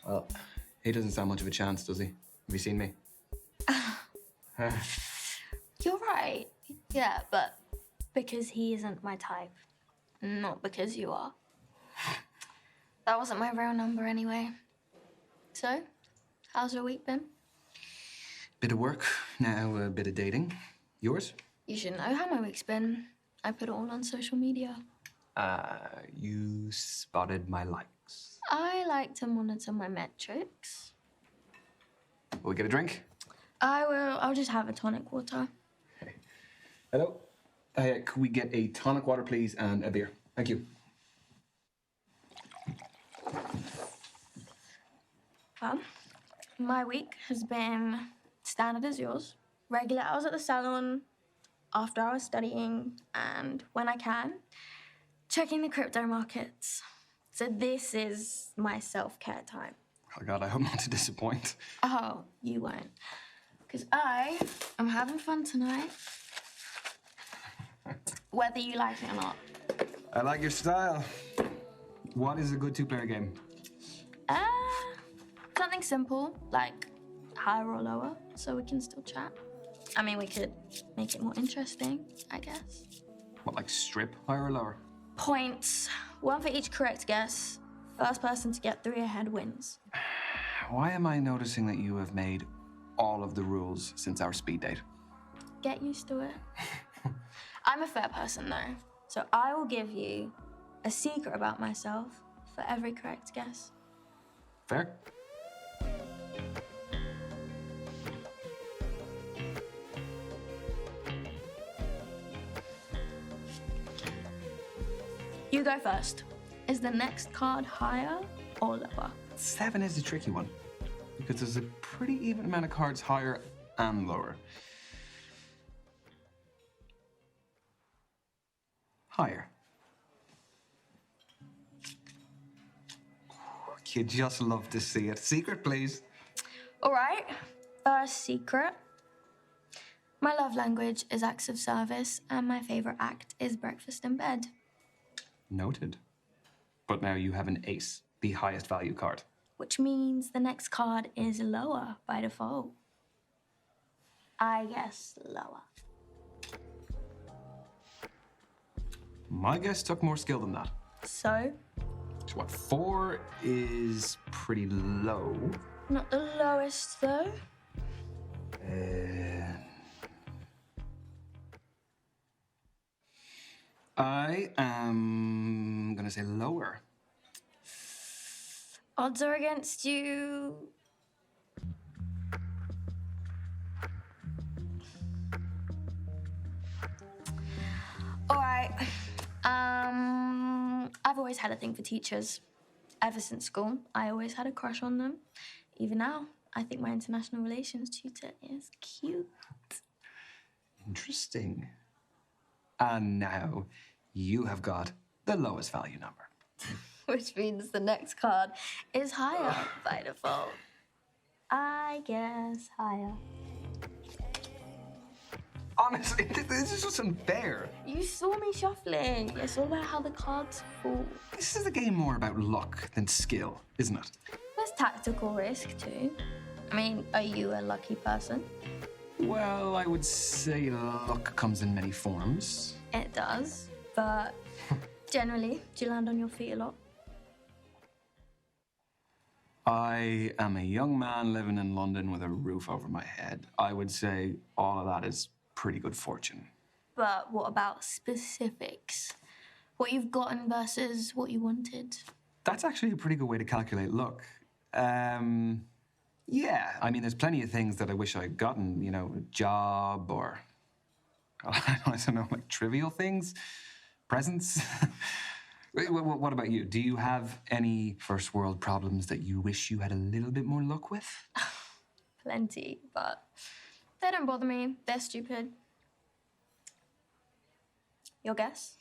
Well, he doesn't stand much of a chance, does he? Have you seen me? You're right. Yeah, but because he isn't my type, not because you are. That wasn't my real number anyway. So, how's your week been? Bit of work, now a bit of dating. Yours? You should know how my week's been. I put it all on social media. You spotted my likes. I like to monitor my metrics. Will we get a drink? I will. I'll just have a tonic water. Hey. Hello? Could we get a tonic water, please, and a beer? Thank you. Well, my week has been standard as yours. Regular hours at the salon, after hours studying, and when I can, checking the crypto markets. So this is my self-care time. Oh, God, I hope not to disappoint. Oh, you won't. Because I am having fun tonight, whether you like it or not. I like your style. What is a good two-player game? Something simple, like higher or lower, so we can still chat. I mean, we could make it more interesting, I guess. What, like strip, higher or lower? Points. One for each correct guess. First person to get 3 ahead wins. Why am I noticing that you have made all of the rules since our speed date? Get used to it. I'm a fair person, though, so I will give you a secret about myself for every correct guess. Fair? You go first. Is the next card higher or lower? 7 is the tricky one, because there's a pretty even amount of cards higher and lower. Higher. You just love to see it. Secret, please. All right, first secret. My love language is acts of service, and my favorite act is breakfast in bed. Noted. But now you have an ace, the highest value card. Which means the next card is lower by default. I guess lower. My guess took more skill than that. So? So what, 4 is pretty low. Not the lowest, though. I am gonna say lower. Odds are against you. All right. I've always had a thing for teachers. Ever since school, I always had a crush on them. Even now, I think my international relations tutor is cute. Interesting. And now you have got the lowest value number. Which means the next card is higher by default. I guess higher. Honestly, this is just unfair. You saw me shuffling. It's all about how the cards fall. This is a game more about luck than skill, isn't it? There's tactical risk too. I mean, are you a lucky person? Well, I would say luck comes in many forms. It does, but generally, do you land on your feet a lot? I am a young man living in London with a roof over my head. I would say all of that is pretty good fortune. But what about specifics? What you've gotten versus what you wanted? That's actually a pretty good way to calculate luck. Yeah, I mean, there's plenty of things that I wish I'd gotten, you know, a job or, I don't know, like trivial things, presents. What about you? Do you have any first world problems that you wish you had a little bit more luck with? Plenty, but they don't bother me. They're stupid. Your guess?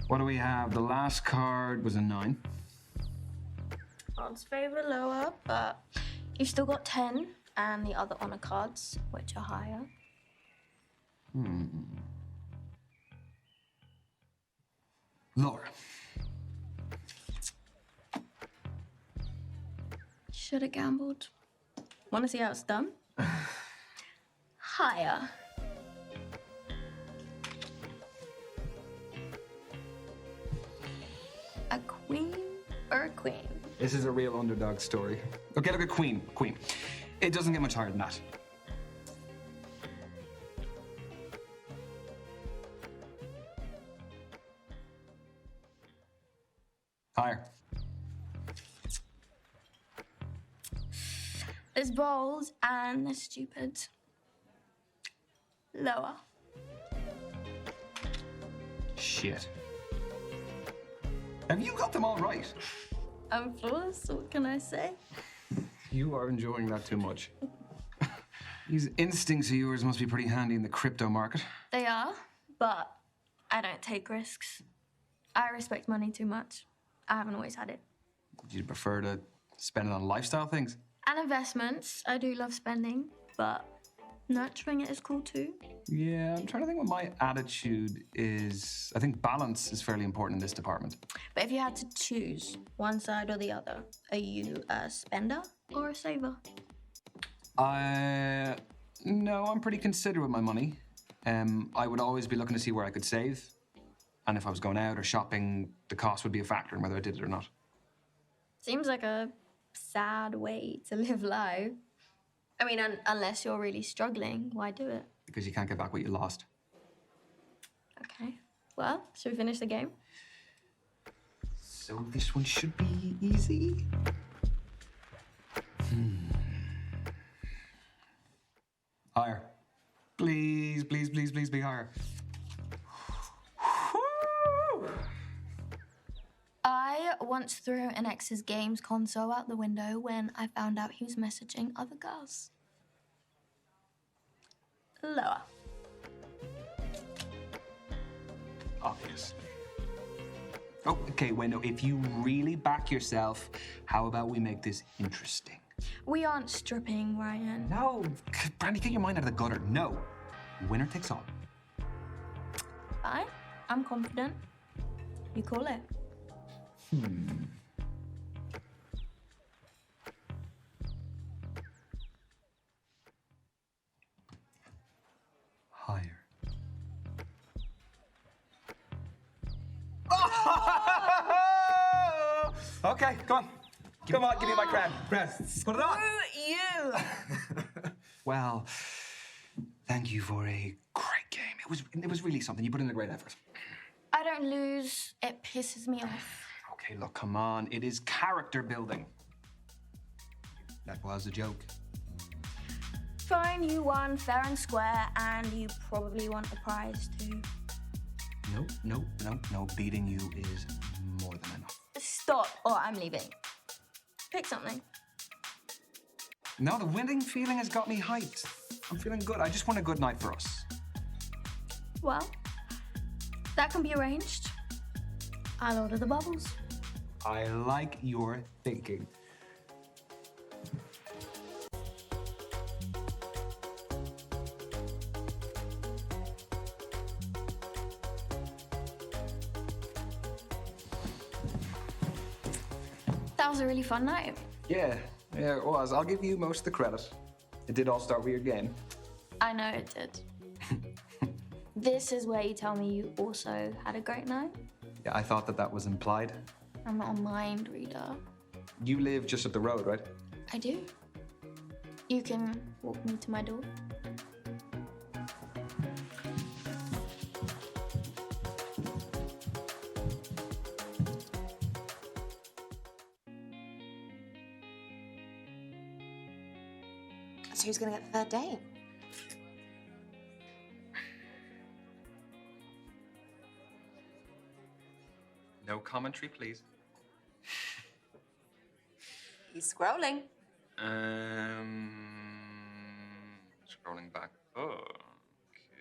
What do we have? The last card was a 9. Odds favor lower, but you've still got 10 and the other honor cards, which are higher. Laura. Should have gambled. Want to see how it's done? Higher. A queen or a queen? This is a real underdog story. Okay, look at Queen. Queen. It doesn't get much higher than that. Higher. There's bold and there's stupid. Lower. Shit. Have you got them all right? I'm flawless, what can I say? You are enjoying that too much. These instincts of yours must be pretty handy in the crypto market. They are, but I don't take risks. I respect money too much. I haven't always had it. Would you prefer to spend it on lifestyle things? And investments. I do love spending, but nurturing it is cool too. Yeah, I'm trying to think what my attitude is. I think balance is fairly important in this department. But if you had to choose one side or the other, are you a spender or a saver? No, I'm pretty considerate with my money. I would always be looking to see where I could save. And if I was going out or shopping, the cost would be a factor in whether I did it or not. Seems like a sad way to live life. I mean, unless you're really struggling, why do it? Because you can't get back what you lost. Okay. Well, should we finish the game? So this one should be easy. Higher. Please, please, please, please be higher. I once threw an ex's games console out the window when I found out he was messaging other girls. Lower. Obvious. Oh, okay, well, no, if you really back yourself, how about we make this interesting? We aren't stripping, Ryan. No, Brandy, get your mind out of the gutter. No. Winner takes all. Fine. I'm confident. You call it. Higher. Okay, come on. Come on, give me my crown. Press. Put it on. You! Well, thank you for a great game. It was really something. You put in a great effort. I don't lose. It pisses me off. Okay, look, come on. It is character building. That was a joke. Fine, you won fair and square, and you probably want a prize too. No. Beating you is more than enough. Stop stop or I'm leaving. Pick something. No, the winning feeling has got me hyped. I'm feeling good. I just want a good night for us. Well, that can be arranged. I'll order the bubbles. I like your thinking. That was a really fun night. Yeah, it was. I'll give you most of the credit. It did all start with your game. I know it did. This is where you tell me you also had a great night? Yeah, I thought that was implied. I'm not a mind reader. You live just up the road, right? I do. You can walk me to my door. So who's gonna get the third date? No commentary, please. He's scrolling. Scrolling back. Oh, okay.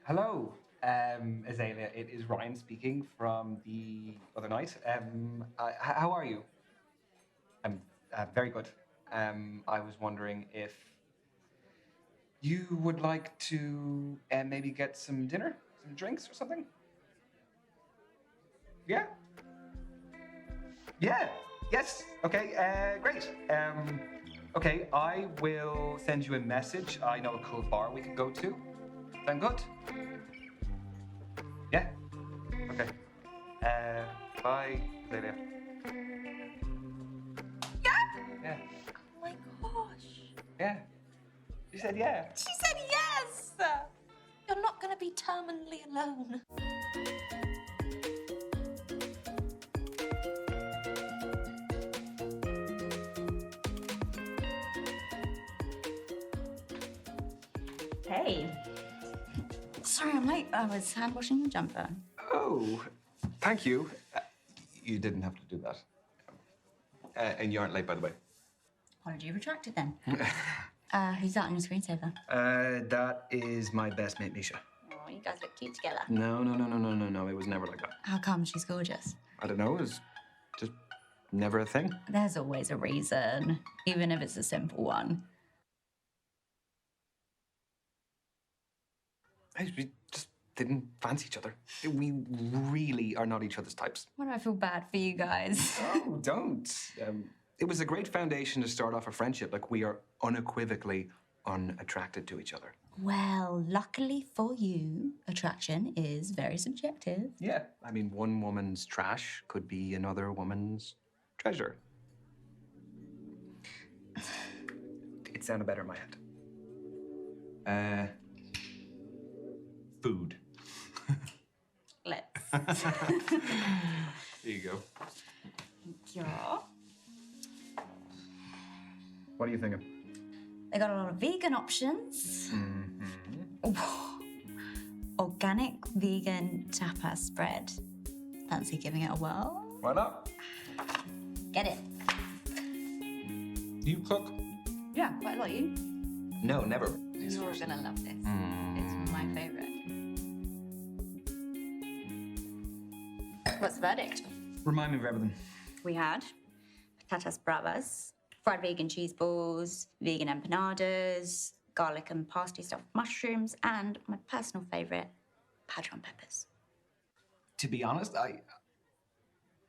Hello, Azalea. It is Ryan speaking from the other night. How are you? I'm very good. I was wondering if you would like to maybe get some dinner, some drinks or something? Yeah? Yeah, yes, okay, great. Okay, I will send you a message. I know a cool bar we can go to. Sound good? Yeah? Okay. Bye, Azalea. Yeah. Oh my gosh. Yeah. She said yeah. She said yes! You're not gonna be terminally alone. Hey. Sorry, I'm late. I was hand washing your jumper. Oh, thank you. You didn't have to do that. And you aren't late, by the way. Apology retracted then. Who's that on your screensaver? That is my best mate, Misha. Oh, you guys look cute together. No. It was never like that. How come? She's gorgeous. I don't know. It was just never a thing. There's always a reason, even if it's a simple one. We just didn't fancy each other. We really are not each other's types. Why do I feel bad for you guys? Oh, don't. It was a great foundation to start off a friendship. Like, we are unequivocally unattracted to each other. Well, luckily for you, attraction is very subjective. Yeah. I mean, one woman's trash could be another woman's treasure. It sounded better in my head. Food. Let's. Here you go. Yeah. What are you thinking? They got a lot of vegan options. Mm-hmm. Organic vegan tapas spread. Fancy giving it a whirl? Why not? Get it. Do you cook? Yeah, quite a lot. You? No, never. You're gonna love this. It's my favorite. What's the verdict? Remind me of everything. We had patatas bravas, fried vegan cheese balls, vegan empanadas, garlic and parsley stuffed mushrooms, and my personal favorite, padron peppers. To be honest, I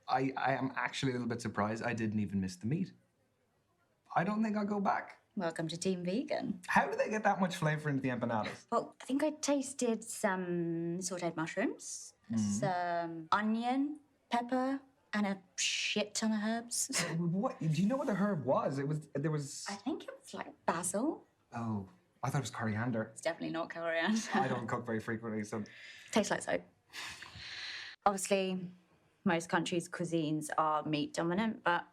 am actually a little bit surprised I didn't even miss the meat. I don't think I'll go back. Welcome to Team Vegan. How do they get that much flavor into the empanadas? Well, I think I tasted some sauteed mushrooms, some onion, pepper, and a shit ton of herbs. What? Do you know what the herb was? There was... I think it was like basil. Oh, I thought it was coriander. It's definitely not coriander. I don't cook very frequently, so... Tastes like soap. Obviously, most countries' cuisines are meat dominant, but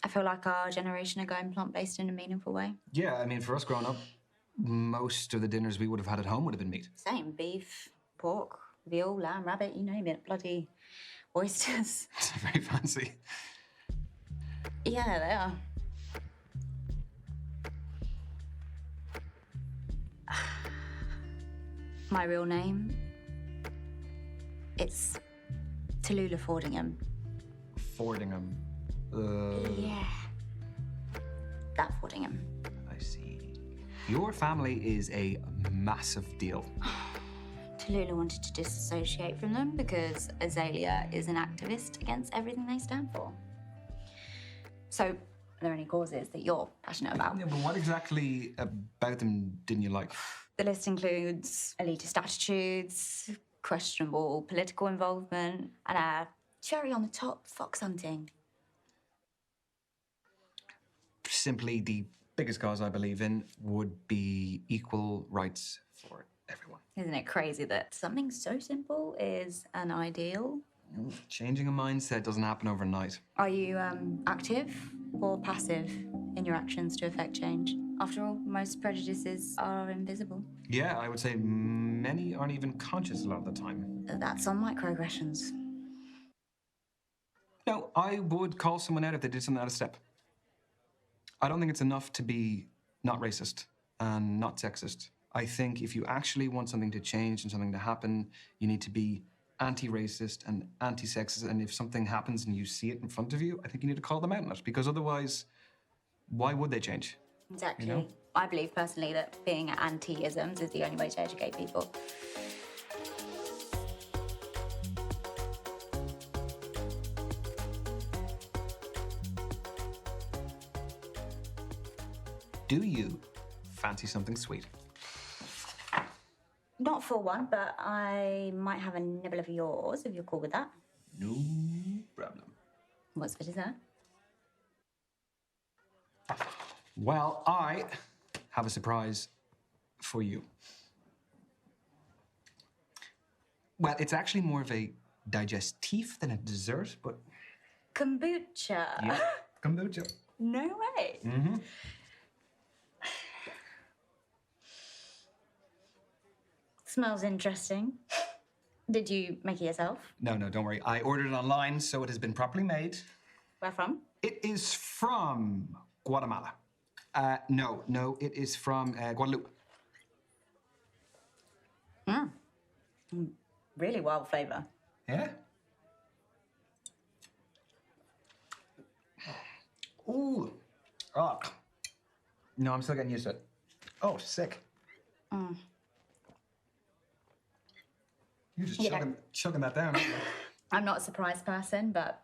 I feel like our generation are going plant-based in a meaningful way. Yeah, I mean, for us growing up, most of the dinners we would have had at home would have been meat. Same, beef, pork, veal, lamb, rabbit, you name it, bloody oysters. It's very fancy. Yeah, they are. My real name, it's Tallulah Fordingham. Fordingham. Yeah. That Fordingham. I see. Your family is a massive deal. Tallulah wanted to disassociate from them because Azalea is an activist against everything they stand for. So, are there any causes that you're passionate about? Yeah, but what exactly about them didn't you like? The list includes elitist attitudes, questionable political involvement, and a cherry on the top, fox hunting. Simply, the biggest cause I believe in would be equal rights for everyone. Isn't it crazy that something so simple is an ideal? Changing a mindset doesn't happen overnight. Are you active or passive in your actions to affect change? After all, most prejudices are invisible. Yeah, I would say many aren't even conscious a lot of the time. That's on microaggressions. No, I would call someone out if they did something out of step. I don't think it's enough to be not racist and not sexist. I think if you actually want something to change and something to happen, you need to be anti-racist and anti-sexist. And if something happens and you see it in front of you, I think you need to call them out on it. Because otherwise, why would they change? Exactly. You know? I believe personally that being anti-isms is the only way to educate people. Do you fancy something sweet? Not for one, but I might have a nibble of yours if you're cool with that. No problem. What's for dessert? Well, I have a surprise for you. Well, it's actually more of a digestif than a dessert, but... Kombucha. Yeah, kombucha. No way. Mm-hmm. Smells interesting. Did you make it yourself? No, don't worry. I ordered it online, so it has been properly made. Where from? It is from Guatemala. No, it is from Guadeloupe. Really wild flavour. Yeah? Ooh. Oh. No, I'm still getting used to it. Oh, sick. You're just chugging that down, aren't you? I'm not a surprised person, but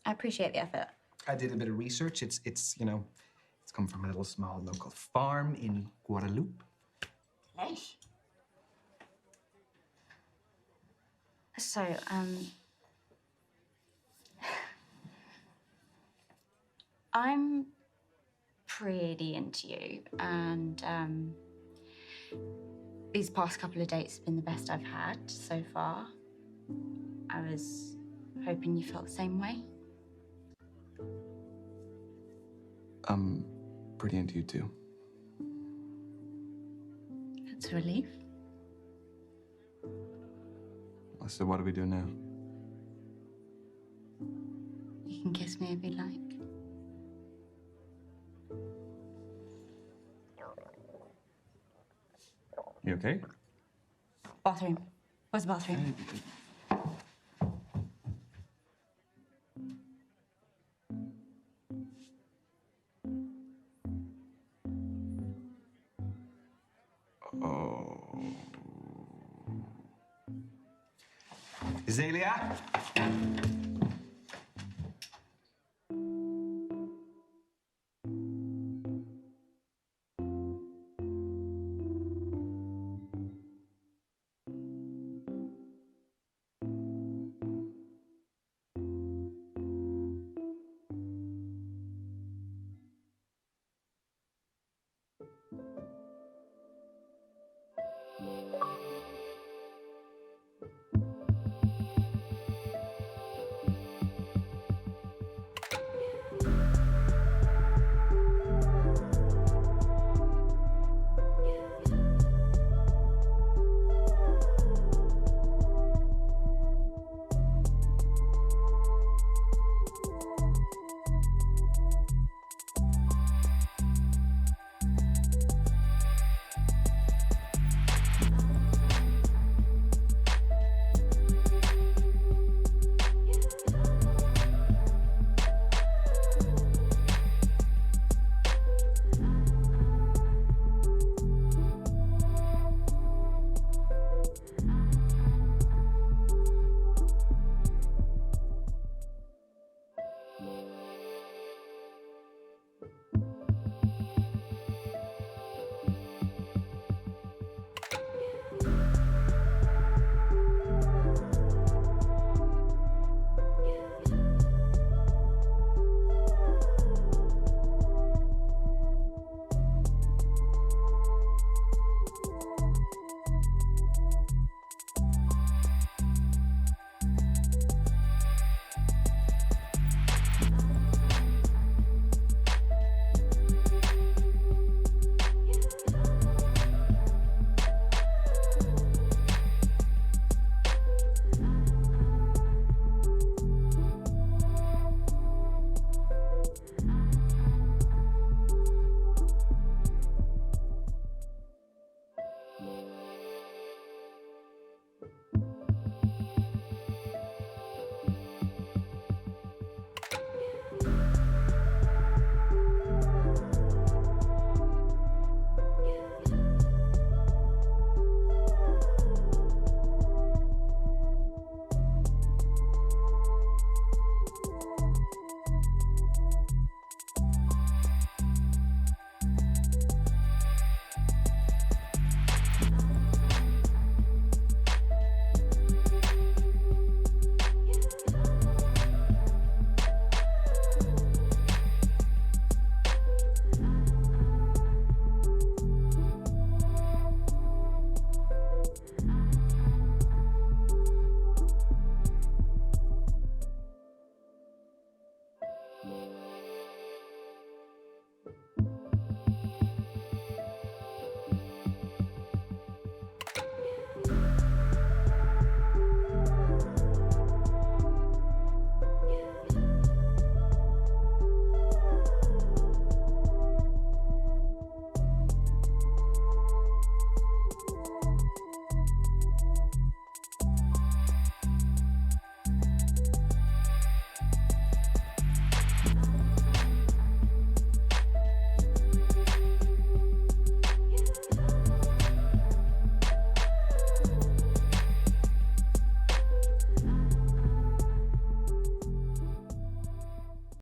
I appreciate the effort. I did a bit of research. It's it's come from a little small local farm in Guadeloupe. Nice. So, I'm pretty into you, and these past couple of dates have been the best I've had so far. I was hoping you felt the same way. I'm pretty into you too. That's a relief. So what do we do now? You can kiss me if you like. You okay? Bathroom. Where's the bathroom? Oh. Azalea?